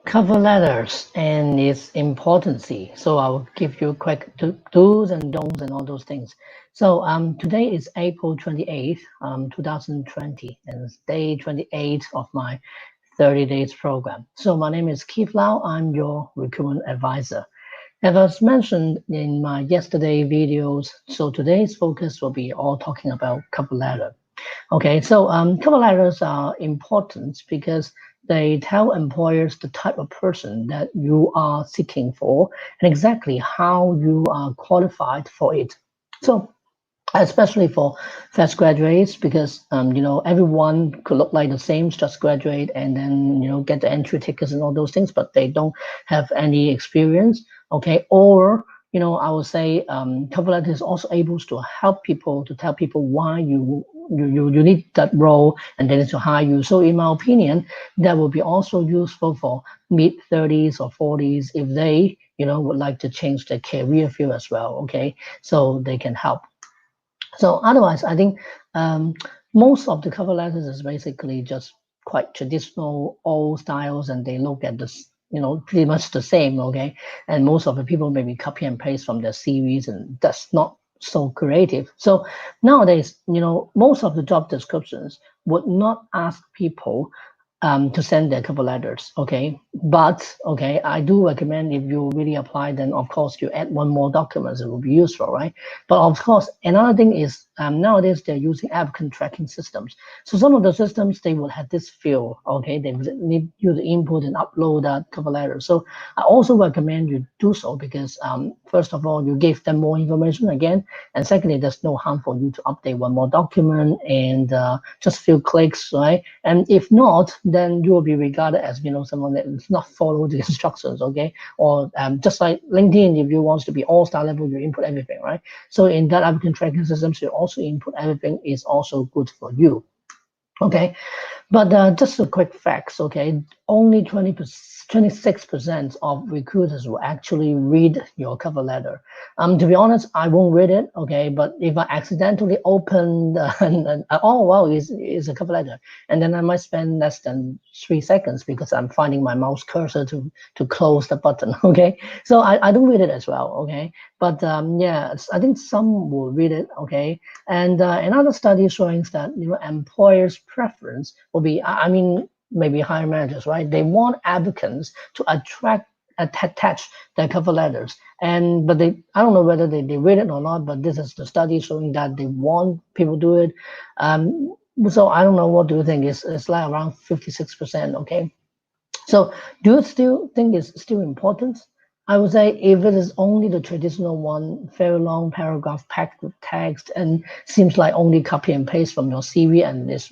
Cover letters and its importance. So I'll give you quick do's and don'ts and all those things. So today is April 28th, 2020, and it's day 28 of my 30 days program. So my name is Keith Lau. I'm your recruitment advisor. As I was mentioned in my yesterday videos, so today's focus will be all talking about cover letter. Okay, so cover letters are important because they tell employers the type of person that you are seeking for and exactly how you are qualified for it. So especially for fresh graduates, because everyone could look like the same, just graduate and then get the entry tickets and all those things, but they don't have any experience. Okay, or I would say cover letter is also able to help people to tell people why you need that role and they need to hire you. So in my opinion, that will be also useful for mid 30s or 40s if they would like to change their career field as well. Okay, so they can help. So otherwise, I think most of the cover letters is basically just quite traditional, old styles, and they look at this, pretty much the same. Okay, and most of the people maybe copy and paste from their CVs, and that's not so creative. So nowadays, most of the job descriptions would not ask people to send their cover letters. Okay, but okay, I do recommend if you really apply, then of course you add one more document. It will be useful, right? But of course, another thing is nowadays they're using applicant tracking systems. So some of the systems they will have this field. Okay, they would need you to input and upload that cover letter. So I also recommend you do so because first of all, you give them more information again, and secondly, there's no harm for you to update one more document and just few clicks, right? And if not, then you will be regarded as someone that does not follow the instructions. Okay, or just like LinkedIn, if you want to be all-star level, you input everything, right? So in that applicant tracking system, you also input everything is also good for you. Okay, but just a quick facts, okay? Only 26% of recruiters will actually read your cover letter. To be honest, I won't read it, okay? But if I accidentally open and oh wow, it's a cover letter, and then I might spend less than 3 seconds because I'm finding my mouse cursor to close the button, okay? So I don't read it as well, okay? But yeah, I think some will read it, okay? And another study showing that employers' preference will be, I mean, maybe hiring managers, right? They want applicants to attach their cover letters, and but I don't know whether they read it or not. But this is the study showing that they want people to do it. So I don't know. What do you think? It's like around 56%. Okay. So do you still think it's still important? I would say if it is only the traditional one, very long paragraph packed with text and seems like only copy and paste from your CV and it's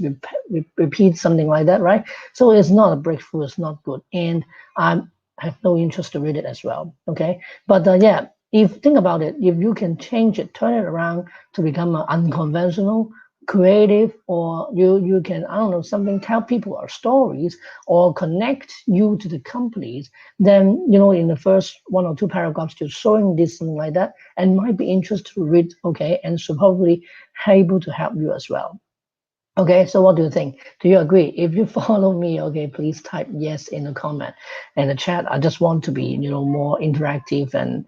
repeat something like that, right? So it's not a breakthrough, it's not good. And I have no interest to read it as well, okay? But yeah, if think about it, if you can change it, turn it around to become unconventional, creative, or you can, I don't know, something, tell people our stories or connect you to the companies, then in the first one or two paragraphs you're showing this something like that and might be interested to read, okay, and supposedly able to help you as well. Okay, so what do you think? Do you agree? If you follow me, okay, please type yes in the comment and the chat. I just want to be more interactive, and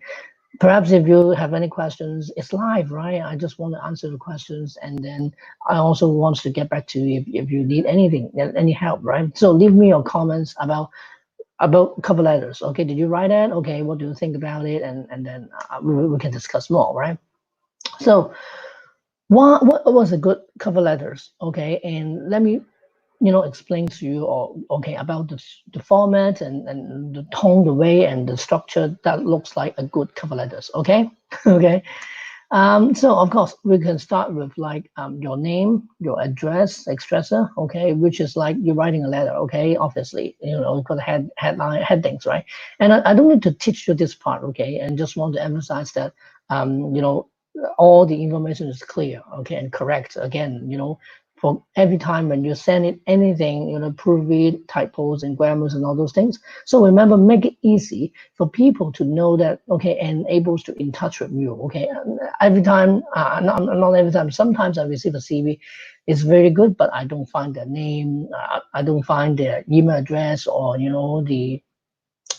perhaps if you have any questions, it's live, right? I just want to answer the questions, and then I also want to get back to you if you need anything, any help, right? So leave me your comments about cover letters. Okay, did you write that? Okay, what do you think about it? And then we can discuss more, right? So what was a good cover letters? Okay, and let me explain to you or okay about the format and the tone, the way and the structure that looks like a good cover letters. Okay. Okay. So of course we can start with like your name, your address, etc. Okay, which is like you're writing a letter. Okay, obviously you've got headline headings, right? And I don't need to teach you this part. Okay, and just want to emphasize that all the information is clear. Okay, and correct. Again, for every time when you send it anything, proofread typos and grammars and all those things. So remember, make it easy for people to know that, okay, and able to in touch with you. Okay, every time, not every time. Sometimes I receive a CV, it's very good, but I don't find their name, I don't find their email address or the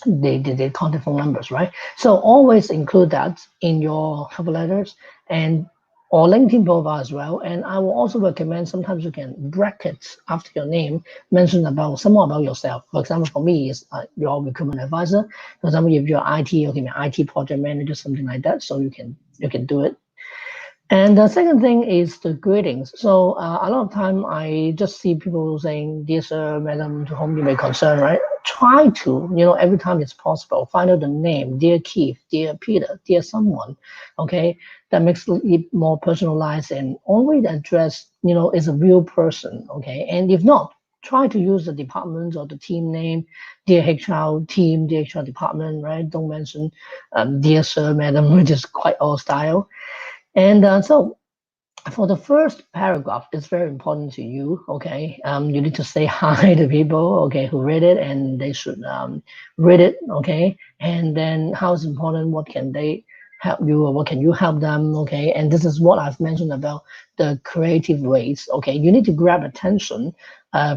the contact phone numbers, right? So always include that in your cover letters and or LinkedIn profile as well. And I will also recommend sometimes you can bracket after your name, mention about someone about yourself. For example, for me, is your recruitment advisor. For example, if you're IT, okay, IT project manager, something like that. So you can do it. And the second thing is the greetings. So a lot of time I just see people saying, "Dear sir, madam, to whom you may concern," right? Try to, every time it's possible, find out the name, dear Keith, dear Peter, dear someone, okay? That makes it more personalized and always address, is a real person, okay? And if not, try to use the department or the team name, dear HR team, dear HR department, right? Don't mention dear sir, madam, which is quite old style. And so for the first paragraph, it's very important to you. Okay, you need to say hi to people. Okay, who read it, and they should read it. Okay, and then how it's important. What can they help you, or what can you help them? Okay, and this is what I've mentioned about the creative ways. Okay, you need to grab attention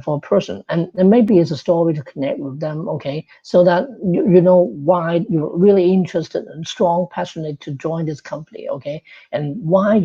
for a person, and maybe it's a story to connect with them. Okay, so that you know why you're really interested and strong, passionate to join this company. Okay, and why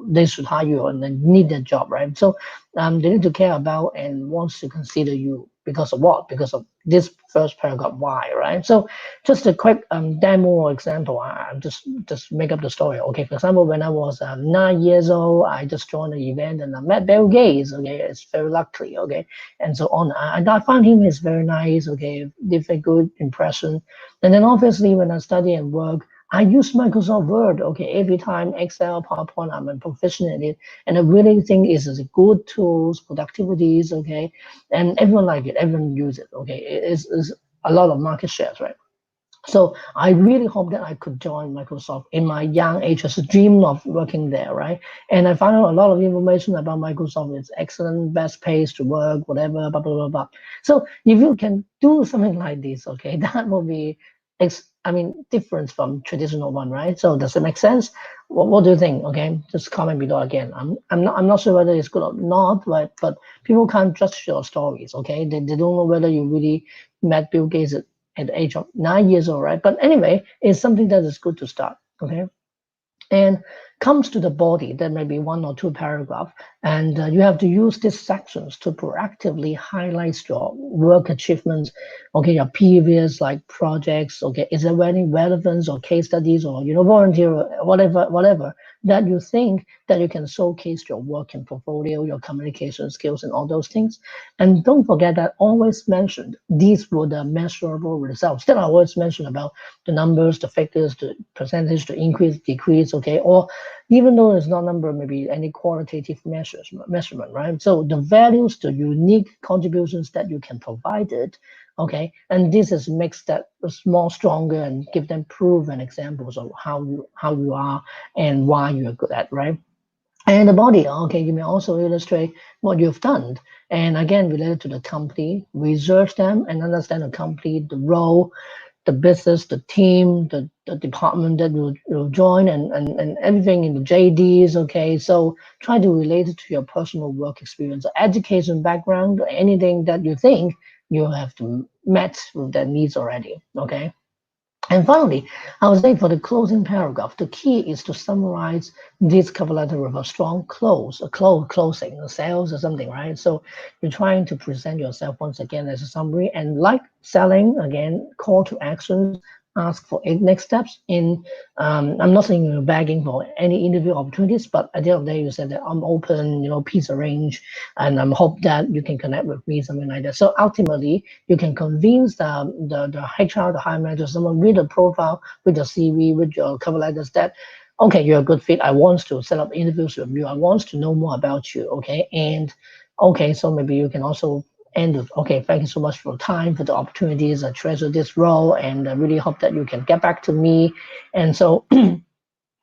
they should hire you and then need that job, right? So they need to care about and wants to consider you because of what? Because of this first paragraph, why, right? So just a quick demo or example. I just make up the story. Okay, for example, when I was 9 years old, I just joined an event and I met Bill Gates. Okay, it's very lucky. Okay, and so on. And I found him is very nice. Okay, leave a good impression. And then obviously when I study and work, I use Microsoft Word, okay, every time Excel, PowerPoint, I'm a proficient in it. And I really think it's a good tools, productivities, okay, and everyone like it, everyone use it, okay. It's a lot of market shares, right? So I really hope that I could join Microsoft in my young age as a dream of working there, right? And I found out a lot of information about Microsoft. It's excellent, best place to work, whatever, blah, blah, blah, blah. So if you can do something like this, okay, that will be, different from traditional one, right? So does it make sense? What do you think? Okay, just comment below again. I'm not sure whether it's good or not, but people can't trust your stories, okay? They don't know whether you really met Bill Gates at the age of 9 years old, right? But anyway, it's something that is good to start, okay? And comes to the body, there may be one or two paragraphs, and you have to use these sections to proactively highlight your work achievements, okay, your previous like projects, okay, is there any relevance or case studies or volunteer or whatever that you think that you can showcase your work and portfolio, your communication skills, and all those things. And don't forget that always mentioned these were the measurable results. That I always mention about the numbers, the figures, the percentage, the increase, decrease, okay, or even though it's not number, maybe any qualitative measurement, right? So the values, the unique contributions that you can provide it, okay, and this is makes that more stronger and give them proof and examples of how you are and why you are good at, right? And the body, okay, you may also illustrate what you've done. And again, related to the company, research them and understand the company, the role, the business, the team, the department that you'll join, and everything in the JDs. Okay, so try to relate it to your personal work experience, education background, anything that you think you have to met with their needs already. Okay. And finally, I would say for the closing paragraph, the key is to summarize this cover letter with a strong close, closing, a sales or something, right? So you're trying to present yourself once again as a summary, and like selling, again, call to actions, ask for next steps. I'm not saying you're begging for any interview opportunities, but at the end of the day, you said that I'm open, please arrange, and I hope that you can connect with me, something like that. So ultimately, you can convince the HR, the hiring manager, someone with a profile, with your CV, with your cover letters that, okay, you're a good fit. I want to set up interviews with you. I want to know more about you. Okay. And okay, so maybe you can also end with, okay, thank you so much for your time, for the opportunities. I treasure this role and I really hope that you can get back to me. And so you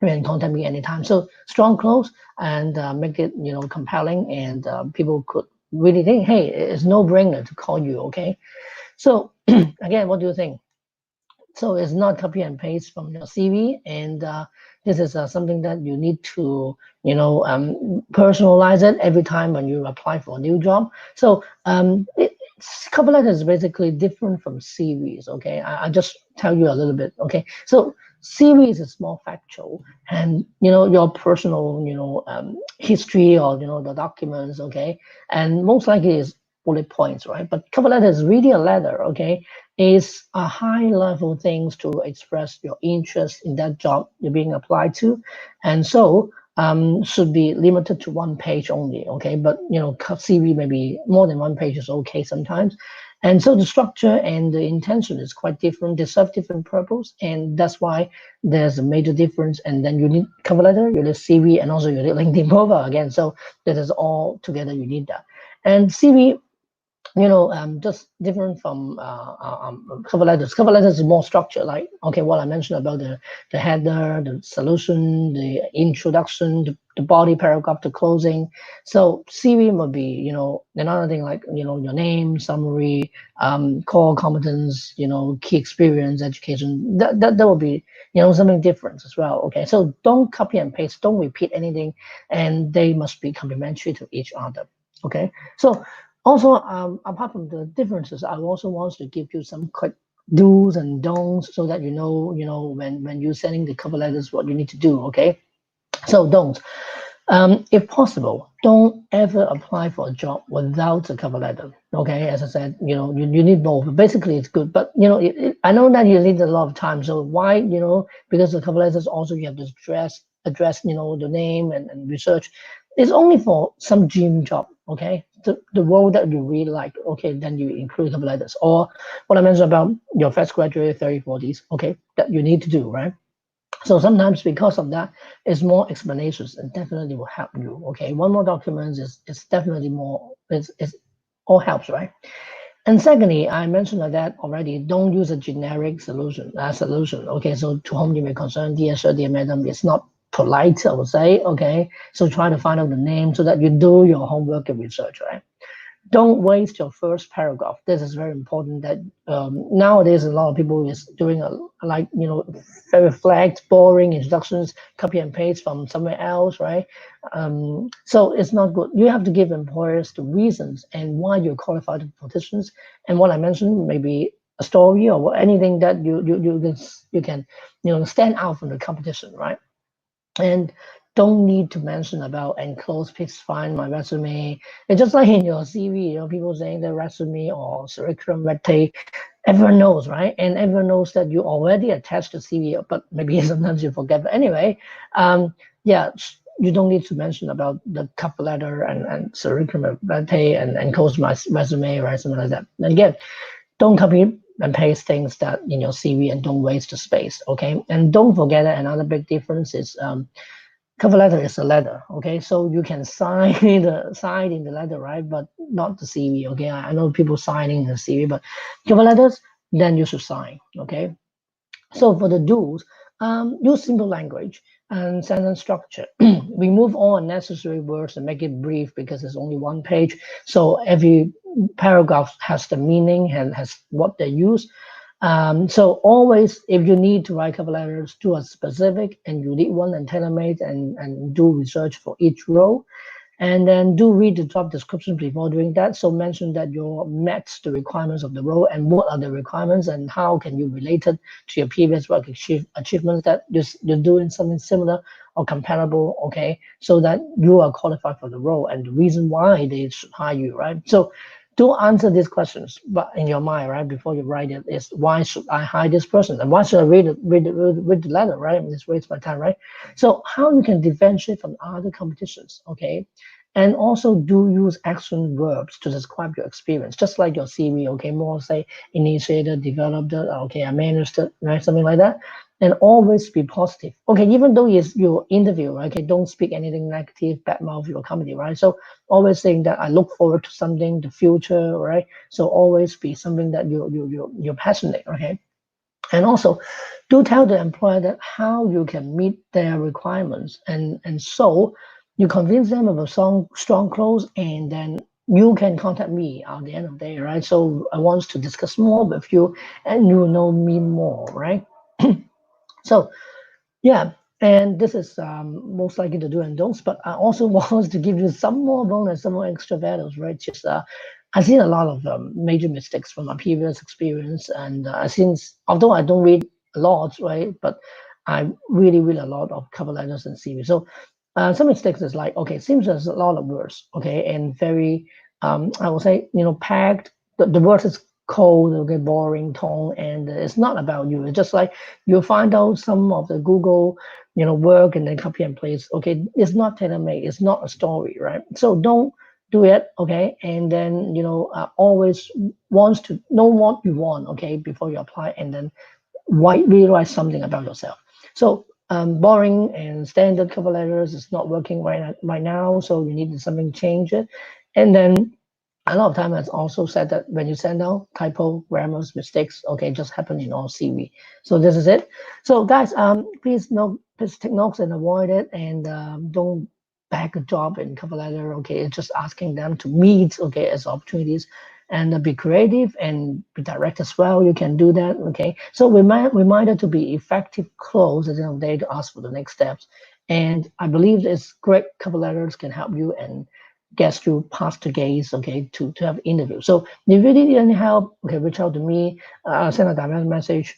can contact me anytime. So strong close and make it, compelling, and people could really think, hey, it's no brainer to call you. Okay. So again, what do you think? So it's not copy and paste from your CV, and this is something that you need to, personalize it every time when you apply for a new job. So cover letter is basically different from series. Okay, I just tell you a little bit. Okay, so series is more factual, and your personal history, or the documents. Okay, and most likely is bullet points, right? But cover letter is really a letter. Okay, is a high level things to express your interest in that job you're being applied to, and so should be limited to one page only. Okay, but CV maybe more than one page is okay sometimes. And so the structure and the intention is quite different. They serve different purpose, and that's why there's a major difference. And then you need cover letter, you need CV, and also you need LinkedIn profile again. So that is all together. You need that. And CV, just different from cover letters. Cover letters is more structured, like okay, what I mentioned about the header, the solution, the introduction, the body paragraph, the closing. So CV would be, another thing like your name, summary, core competence, key experience, education. That will be something different as well. Okay, so don't copy and paste, don't repeat anything, and they must be complementary to each other. Okay, so also, apart from the differences, I also want to give you some quick do's and don'ts so that when you're sending the cover letters, what you need to do. Okay, so don't. If possible, don't ever apply for a job without a cover letter. Okay, as I said, you need both. Basically, it's good, but I know that you need a lot of time. So why, because the cover letters also you have to address, the name and research. It's only for some dream job. Okay, the role that you really like. Okay, then you include cover letters, or what I mentioned about your fresh graduate 30, 40s. Okay, that you need to do, right? So sometimes because of that, it's more explanations and definitely will help you. Okay, one more document is definitely more. It's all helps, right? And secondly, I mentioned that already. Don't use a generic solution. Okay, so to whom you may concern, dear sir, dear madam, it's not polite, I would say. Okay, so try to find out the name so that you do your homework and research, right? Don't waste your first paragraph. This is very important. That nowadays a lot of people is doing like very flat, boring instructions, copy and paste from somewhere else, right? So it's not good. You have to give employers the reasons and why you're qualified for positions. And what I mentioned, maybe a story or anything that you can stand out from the competition, right? And don't need to mention about enclosed pics find my resume. It's just like in your CV, people saying the resume or curriculum vitae, everyone knows, right? And everyone knows that you already attached the CV, but maybe sometimes you forget. But anyway, yeah, you don't need to mention about the cover letter and curriculum vitae and enclosed my resume, right? Something like that. And again, don't copy and paste things that in your CV and don't waste the space. Okay, and don't forget that another big difference is cover letter is a letter. Okay, so you can sign sign in the letter, right? But not the CV. Okay, I know people signing the CV, but cover letters, then you should sign. Okay, so for the do's, use simple language and sentence structure. Remove all unnecessary words and make it brief because it's only one page. So every paragraph has the meaning and has what they use. So always, if you need to write cover letters, do a specific and unique one and tailor-made and do research for each role. And then do read the job description before doing that. So mention that you met the requirements of the role and what are the requirements and how can you relate it to your previous work achievements that you're doing something similar or comparable, okay? So that you are qualified for the role and the reason why they should hire you, right? So do answer these questions, but in your mind, right, before you write it, is why should I hire this person and why should I read the letter, right? It's waste my time, right? So how you can differentiate from other competitions, okay? And also do use action verbs to describe your experience, just like your CV, okay? More say initiated, developed, okay, I managed it, right? Something like that. And always be positive. Okay, even though it's your interview, right? Okay, don't speak anything negative, badmouth your company, right? So always saying that I look forward to something, the future, right? So always be something that you're passionate, okay? And also, do tell the employer that how you can meet their requirements, and so you convince them of a strong close, and then you can contact me at the end of the day, right? So I want to discuss more with you, and you know me more, right? So yeah, and this is most likely the do and don'ts, but I also want to give you some more bonus, some more extra values, right? Just I've seen a lot of major mistakes from my previous experience, and since although I don't read a lot, right, but I really read a lot of cover letters and CV. So some mistakes is like, okay, seems there's a lot of words, okay, and very, I will say, packed. The word is cold, okay, boring tone, and it's not about you. It's just like you find out some of the Google, work and then copy and paste. Okay, it's not tailor-made. It's not a story, right? So don't do it, okay, and then always wants to know what you want, okay, before you apply, and then really write something about yourself. So boring and standard cover letters is not working right now, so you need something to change it. And then a lot of time has also said that when you send out typo, grammars, mistakes, okay, just happen in all CV. So this is it. So guys, please take notes and avoid it, and don't back a job in cover letter. Okay, it's just asking them to meet, okay, as opportunities, and be creative and be direct as well. You can do that. Okay, so reminder to be effective close at the end of the day to ask for the next steps. And I believe this great cover letters can help you and gets you past the gates, okay, to have interview. So if you need any help, okay, reach out to me, send a direct message,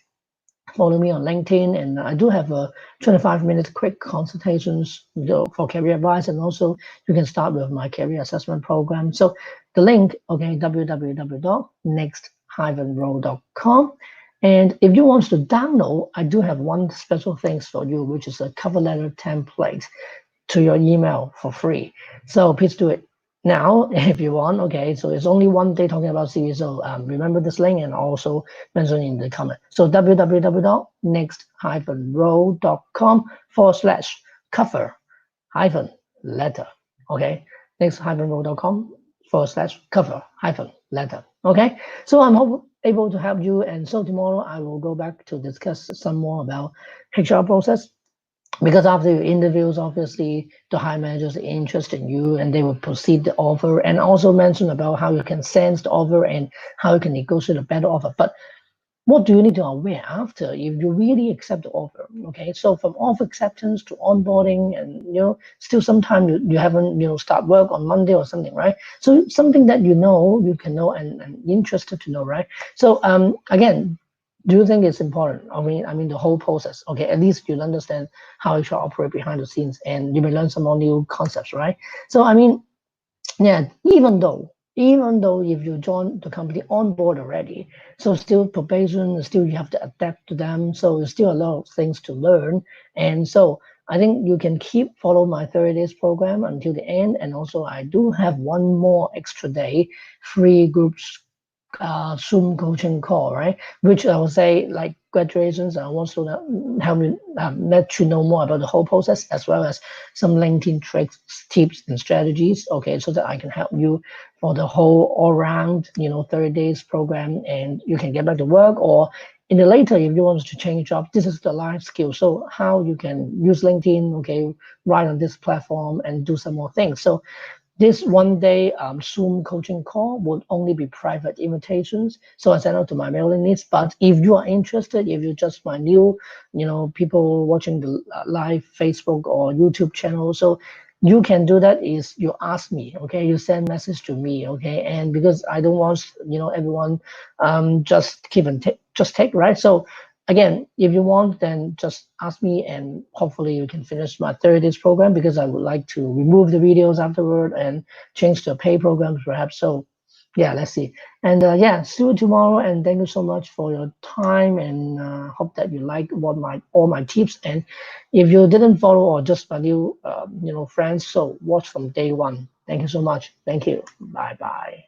follow me on LinkedIn, and I do have a 25-minute quick consultations, for career advice, and also you can start with my career assessment program. So the link, okay, www.next-role.com. And if you want to download, I do have one special things for you, which is a cover letter template to your email for free. So please do it now if you want. Okay, so it's only one day talking about CV. So remember this link and also mention in the comment. So www.next-role.com/cover-letter. Okay, next-role.com/cover-letter. Okay, so I'm able to help you. And so tomorrow I will go back to discuss some more about HR process, because after your interviews, obviously the high managers are interested in you and they will proceed the offer, and also mention about how you can sense the offer and how you can negotiate a better offer. But what do you need to aware after if you really accept the offer? Okay, so from offer acceptance to onboarding, and still sometimes you haven't start work on Monday or something, right? So something that you can know, and interested to know, right? So again, do you think it's important? I mean the whole process. Okay, at least you'll understand how it should operate behind the scenes, and you may learn some more new concepts, right? So I mean, yeah, even though if you join the company on board already, so still probation, still you have to adapt to them. So there's still a lot of things to learn. And so I think you can keep follow my 30 days program until the end. And also I do have one more extra day free groups Zoom coaching call, right? Which I would say like graduations. I want to help you let you know more about the whole process, as well as some LinkedIn tricks, tips, and strategies. Okay, so that I can help you for the whole all round 30 days program, and you can get back to work, or in the later if you want to change job. This is the life skill. So how you can use LinkedIn, okay, right on this platform and do some more things. So this one day Zoom coaching call would only be private invitations. So I send out to my mailing list. But if you are interested, if you just my new, people watching the live Facebook or YouTube channel, so you can do that is you ask me, okay? You send message to me, okay? And because I don't want, everyone just give and take, just take, right? So again, if you want, then just ask me, and hopefully you can finish my 30 days program, because I would like to remove the videos afterward and change the pay programs perhaps. So yeah, let's see. And yeah, see you tomorrow, and thank you so much for your time, and hope that you like all my tips. And if you didn't follow or just my new friends, so watch from day one. Thank you so much. Thank you. Bye bye.